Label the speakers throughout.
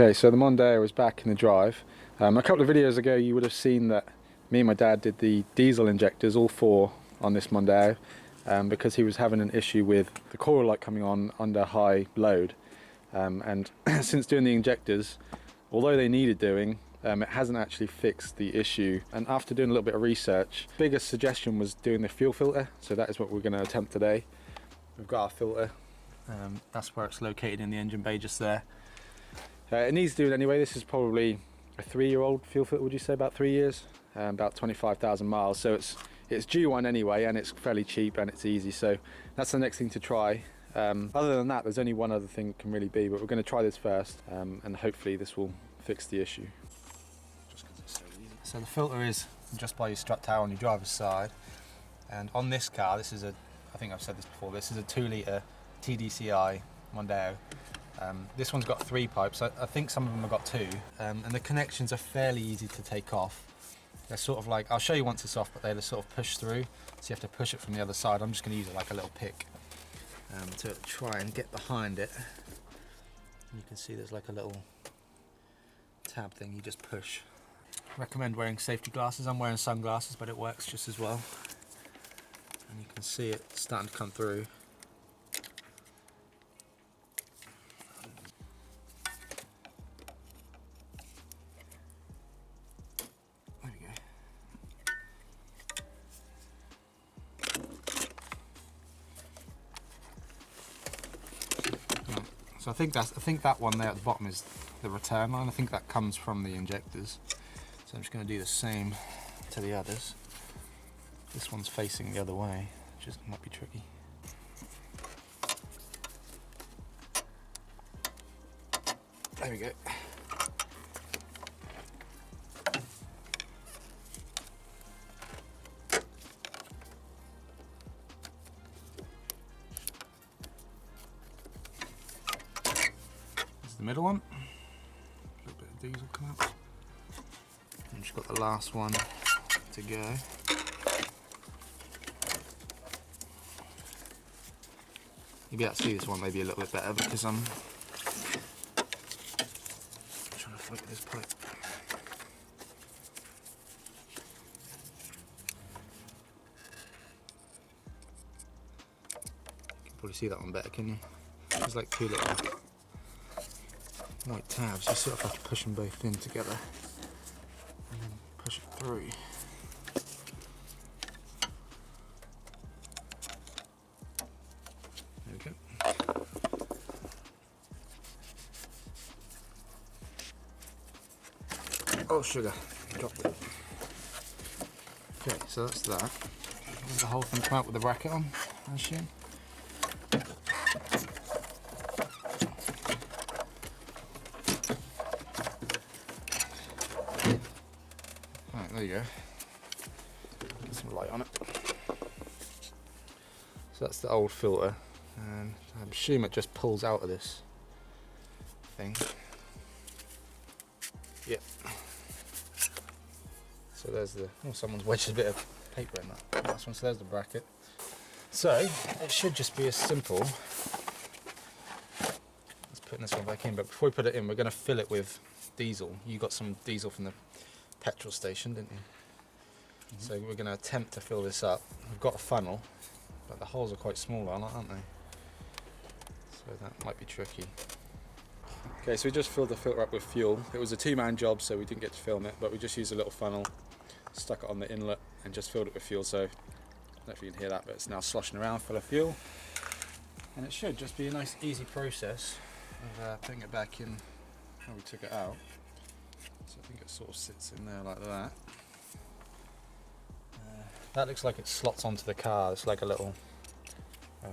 Speaker 1: Okay, so the Mondeo is back in the drive. A couple of videos ago you would have seen that me and my dad did the diesel injectors, all four, on this Mondeo because he was having an issue with the coil light coming on under high load. And since doing the injectors, although they needed doing, it hasn't actually fixed the issue. And after doing a little bit of research, biggest suggestion was doing the fuel filter, so that is what we're going to attempt today. We've got our filter, that's where it's located in the engine bay just there. It needs doing anyway. This is probably a 3-year-old fuel filter, would you say, about 3 years? About 25,000 miles, so it's due one anyway, and it's fairly cheap and it's easy, so that's the next thing to try. Other than that, there's only one other thing it can really be, but we're going to try this first, and hopefully this will fix the issue. Just 'cause it's so easy. So the filter is just by your strut tower on your driver's side, and on this car, this is I think I've said this before, this is a 2-litre TDCI Mondeo. This one's got 3 pipes. I think some of them have got 2, and the connections are fairly easy to take off. They're sort of like, I'll show you once it's off, but they sort of push through, so you have to push it from the other side. I'm just going to use it like a little pick to try and get behind it. And you can see there's like a little tab thing you just push. I recommend wearing safety glasses. I'm wearing sunglasses, but it works just as well. And you can see it starting to come through. So I think that one there at the bottom is the return line. I think that comes from the injectors. So I'm just going to do the same to the others. This one's facing the other way, which might be tricky. There we go. The middle one, a little bit of diesel come out, and just got the last one to go. You'll be able to see this one maybe a little bit better because I'm trying to fight this pipe. You can probably see that one better, can you? There's like 2 little white tabs. You sort of have to push them both in together and then push it through. There we go. Oh, sugar, dropped it. Okay, so that's that. The whole thing come out with the bracket on, I assume. There you go. Get some light on it. So that's the old filter, and I assume it just pulls out of this thing. Yep. So there's the. Oh, someone's wedged a bit of paper in that last one. So there's the bracket. So it should just be as simple as putting this one back in. But before we put it in, we're going to fill it with diesel. You got some diesel from the petrol station, didn't you? So we're going to attempt to fill this up. We've got a funnel, but the holes are quite small, aren't they? So that might be tricky. Okay, so we just filled the filter up with fuel. It was a 2-man job, so we didn't get to film it, but we just used a little funnel, stuck it on the inlet, and just filled it with fuel. So I don't know if you can hear that, but it's now sloshing around full of fuel. And it should just be a nice, easy process of putting it back in how we took it out. So I think it sort of sits in there like that. That looks like it slots onto the car. It's like a little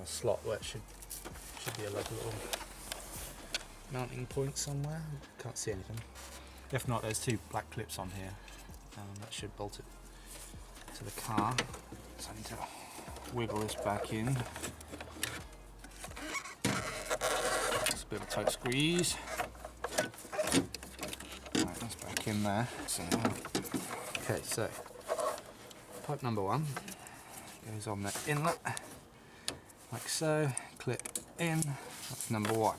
Speaker 1: slot where it should be like a little mounting point somewhere. Can't see anything. If not, there's 2 black clips on here. That should bolt it to the car. So I need to wiggle this back in. It's a bit of a tight squeeze. Right, that's back in there. Okay, so pipe number 1 goes on the inlet, like so, clip in, that's number 1.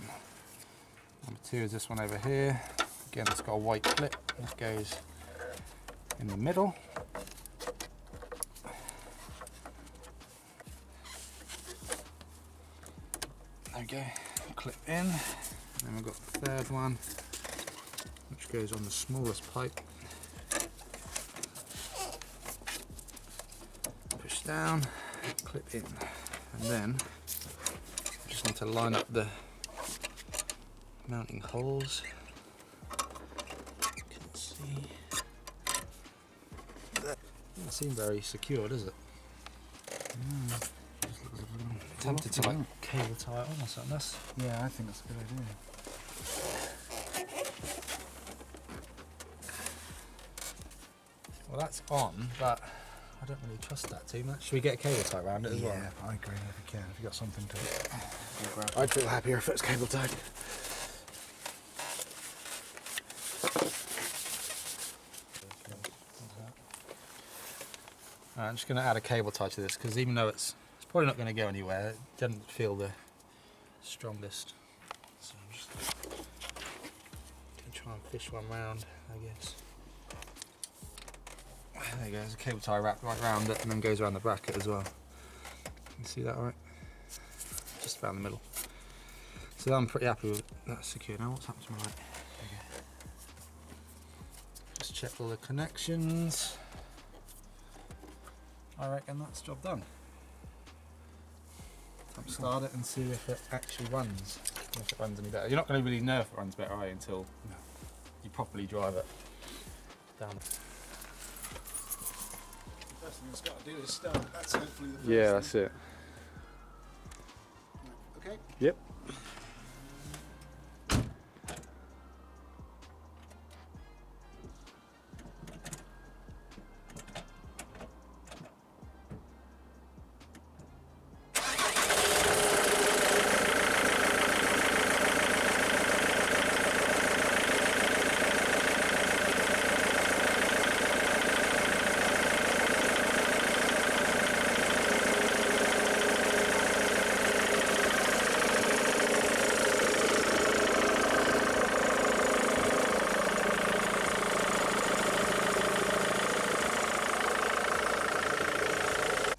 Speaker 1: Number 2 is this one over here. Again, it's got a white clip. This goes in the middle. There we go, clip in. And then we've got the third one, which goes on the smallest pipe. Push down, clip in. And then I just need to line up the mounting holes. You can see. Doesn't seem very secure, does it? Tempted to like cable tie it on or something.
Speaker 2: Yeah, I think that's a good idea.
Speaker 1: Well, that's on, but I don't really trust that too much. Should we get a cable tie around it as well?
Speaker 2: Yeah, I agree if you can. If you've got something to
Speaker 1: I'd feel happier if it's cable tied. Right, I'm just going to add a cable tie to this because even though it's probably not going to go anywhere, it doesn't feel the strongest. So I'm just going to try and fish one round, I guess. There you go, there's a cable tie wrapped right around it and then goes around the bracket as well. You see that alright? Just about in the middle. So I'm pretty happy with it. That's secure. Now what's happened to my light? Okay. Just check all the connections. I reckon that's job done. Start it and see if it actually runs. If it runs any better. You're not going to really know if it runs better, are you, until you properly drive it down.
Speaker 2: First thing it's got to do is start. That's hopefully the first
Speaker 1: Yeah,
Speaker 2: thing.
Speaker 1: that's it.
Speaker 2: Okay.
Speaker 1: Yep.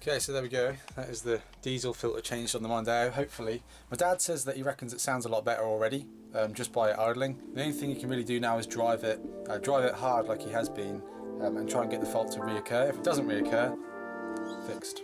Speaker 1: Okay, so there we go. That is the diesel filter changed on the Mondeo, hopefully. My dad says that he reckons it sounds a lot better already, just by idling. The only thing you can really do now is drive it hard like he has been, and try and get the fault to reoccur. If it doesn't reoccur, fixed.